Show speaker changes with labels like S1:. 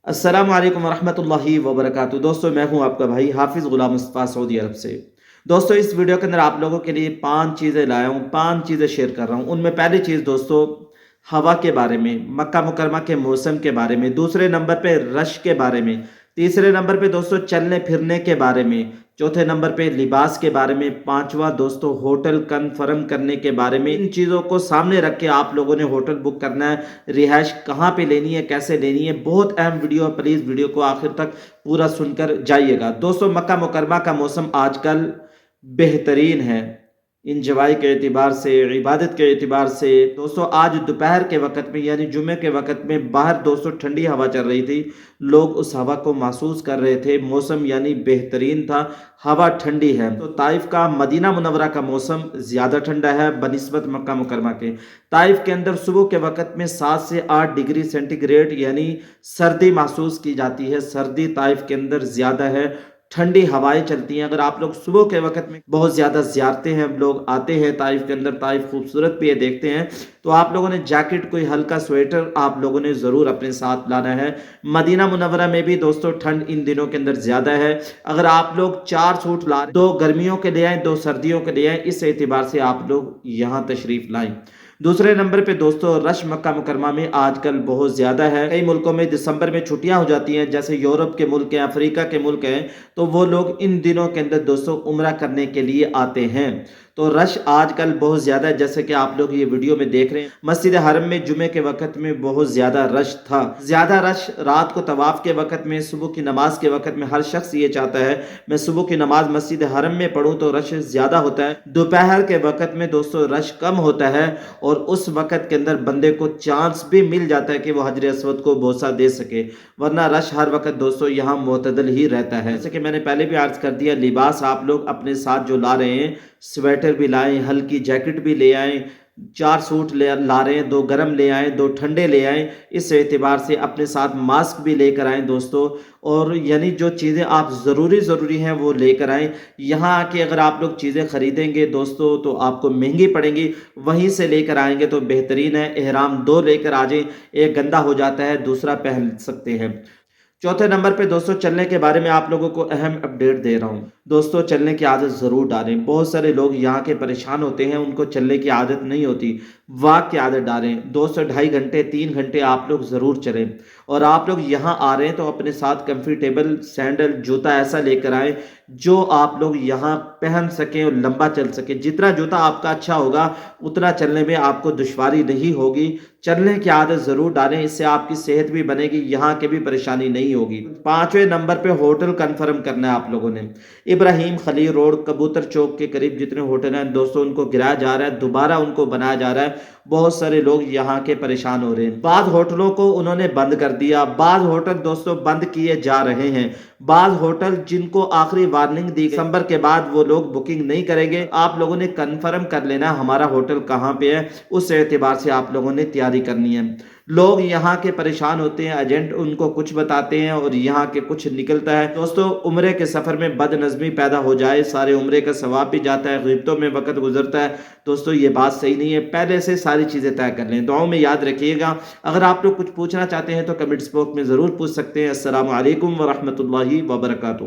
S1: अस्सलाम वालेकुम वरहमतुल्लाहि वबरकातुहू। दोस्तों मैं हूं आपका भाई हाफिज़ गुलाम मुस्तफ़ा सऊदी अरब से। दोस्तों इस वीडियो के अंदर आप लोगों के लिए 5 चीज़ें लाया हूं, 5 चीज़ें शेयर कर रहा हूं। उनमें पहली चीज़ दोस्तों हवा के बारे में, मक्का मुकरमा के मौसम के बारे में, दूसरे नंबर पे रश के बारे में, तीसरे नंबर पे दोस्तों चलने फिरने के बारे में, चौथे नंबर पे लिबास के बारे में, पांचवा दोस्तों होटल कन्फर्म करने के बारे में। इन चीज़ों को सामने रख के आप लोगों ने होटल बुक करना है, रिहाइश कहाँ पे लेनी है, कैसे लेनी है। बहुत अहम वीडियो है, प्लीज़ वीडियो को आखिर तक पूरा सुनकर जाइएगा। दोस्तों मक्का मुकरमा का मौसम आजकल बेहतरीन है, इंजॉय के एतबार से, इबादत के एतबार से। दोस्तों आज दोपहर के वक़्त में यानी जुमे के वक़्त में बाहर दोस्तों ठंडी हवा चल रही थी, लोग उस हवा को महसूस कर रहे थे। मौसम यानी बेहतरीन था, हवा ठंडी है। तो ताइफ का मदीना मुनव्वरा का मौसम ज़्यादा ठंडा है बनिस्बत मक्का मुकरमा के। ताइफ के अंदर सुबह के वक़्त में 7 से 8 डिग्री सेंटीग्रेड यानी सर्दी महसूस की जाती है। सर्दी ताइफ के अंदर ज़्यादा है, ठंडी हवाएं चलती हैं। अगर आप लोग सुबह के वक़्त में बहुत ज़्यादा ज़ियारतें हैं, लोग आते हैं ताइफ के अंदर, ताइफ खूबसूरत भी है, देखते हैं, तो आप लोगों ने जैकेट, कोई हल्का स्वेटर आप लोगों ने ज़रूर अपने साथ लाना है। मदीना मुनव्वरा में भी दोस्तों ठंड इन दिनों के अंदर ज़्यादा है। अगर आप लोग 4 सूट ला, 2 गर्मियों के ले आएँ, 2 सर्दियों के ले आएँ, इस एतबार से आप लोग यहाँ तशरीफ़ लाएँ। दूसरे नंबर पे दोस्तों रश मक्का मुकरमा में आजकल बहुत ज़्यादा है। कई मुल्कों में दिसंबर में छुट्टियां हो जाती हैं, जैसे यूरोप के मुल्क हैं, अफ्रीका के मुल्क हैं, तो वो लोग इन दिनों के अंदर दोस्तों उम्रा करने के लिए आते हैं। तो रश आजकल बहुत ज़्यादा है, जैसे कि आप लोग ये वीडियो में देख रहे हैं। मस्जिद हरम में जुमे के वक़्त में बहुत ज़्यादा रश था। ज़्यादा रश रात को तवाफ़ के वक़्त में, सुबह की नमाज के वक़्त में हर शख्स ये चाहता है मैं सुबह की नमाज मस्जिद हरम में पढ़ूँ, तो रश ज़्यादा होता है। दोपहर के वक़्त में दोस्तों रश कम होता है और उस वक़्त के अंदर बंदे को चांस भी मिल जाता है कि वो हजर अस्वद को बोसा दे सके, वरना रश हर वक़्त दोस्तों यहाँ मुतदल ही रहता है। जैसे कि मैंने पहले भी अर्ज़ कर दिया, लिबास आप लोग अपने साथ जो ला रहे हैं, स्वेटर भी लाएं, हल्की जैकेट भी ले आएं, 4 सूट ला रहे हैं, 2 गर्म ले आएं, 2 ठंडे ले आएं। इस एतबार से अपने साथ मास्क भी लेकर आएं दोस्तों, और यानी जो चीज़ें आप ज़रूरी हैं वो लेकर आएं। यहाँ आके अगर आप लोग चीज़ें ख़रीदेंगे दोस्तों तो आपको महंगी पड़ेंगी, वहीं से लेकर आएंगे तो बेहतरीन है। एहराम 2 लेकर आ जाएं, एक गंदा हो जाता है, दूसरा पहन सकते हैं। चौथे नंबर पे दोस्तों चलने के बारे में आप लोगों को अहम अपडेट दे रहा हूँ। दोस्तों चलने की आदत ज़रूर डालें। बहुत सारे लोग यहाँ के परेशान होते हैं, उनको चलने की आदत नहीं होती, वॉक की आदत डालें। 2 से ढाई घंटे, 3 घंटे आप लोग ज़रूर चलें। और आप लोग यहाँ आ रहे हैं तो अपने साथ कंफर्टेबल सैंडल, जूता ऐसा लेकर आएँ जो आप लोग यहाँ पहन सकें और लंबा चल सकें। जितना जूता आपका अच्छा होगा उतना चलने में आपको दुश्वारी नहीं होगी। चलने की आदत ज़रूर डालें, इससे आपकी सेहत भी बनेगी, यहाँ की भी परेशानी नहीं होगी। 5वें नंबर पे होटल कंफर्म करना है आप लोगों ने। इब्राहिम खलील रोड, कबूतर चौक के करीब जितने होटल हैं दोस्तों, उनको गिराया जा रहा है, दोबारा उनको बनाया जा रहा है। बहुत सारे लोग यहाँ के परेशान हो रहे हैं। बाद होटलों को उन्होंने बंद कर दिया, बाद होटल दोस्तों बंद किए जा रहे हैं। बाद होटल जिनको आखिरी वार्निंग दी दिसंबर के बाद वो लोग बुकिंग नहीं करेंगे। आप लोगों ने कंफर्म कर लेना हमारा होटल कहाँ पे है, उस एतबार से आप लोगों ने तैयारी करनी है। लोग यहाँ के परेशान होते हैं, एजेंट उनको कुछ बताते हैं और यहाँ के कुछ निकलता है। दोस्तों उम्रे के सफ़र में बदनज़मी पैदा हो जाए, सारे उम्रे का सवाब भी जाता है, गिब्तों में वक़्त गुजरता है। दोस्तों ये बात सही नहीं है, पहले से सारी चीज़ें तय कर लें। दुआओं में याद रखिएगा। अगर आप लोग कुछ पूछना चाहते हैं तो कमेंट्स बॉक्स में ज़रूर पूछ सकते हैं। अस्सलामु अलैकुम वरहमतुल्लाहि वबरकातुहू।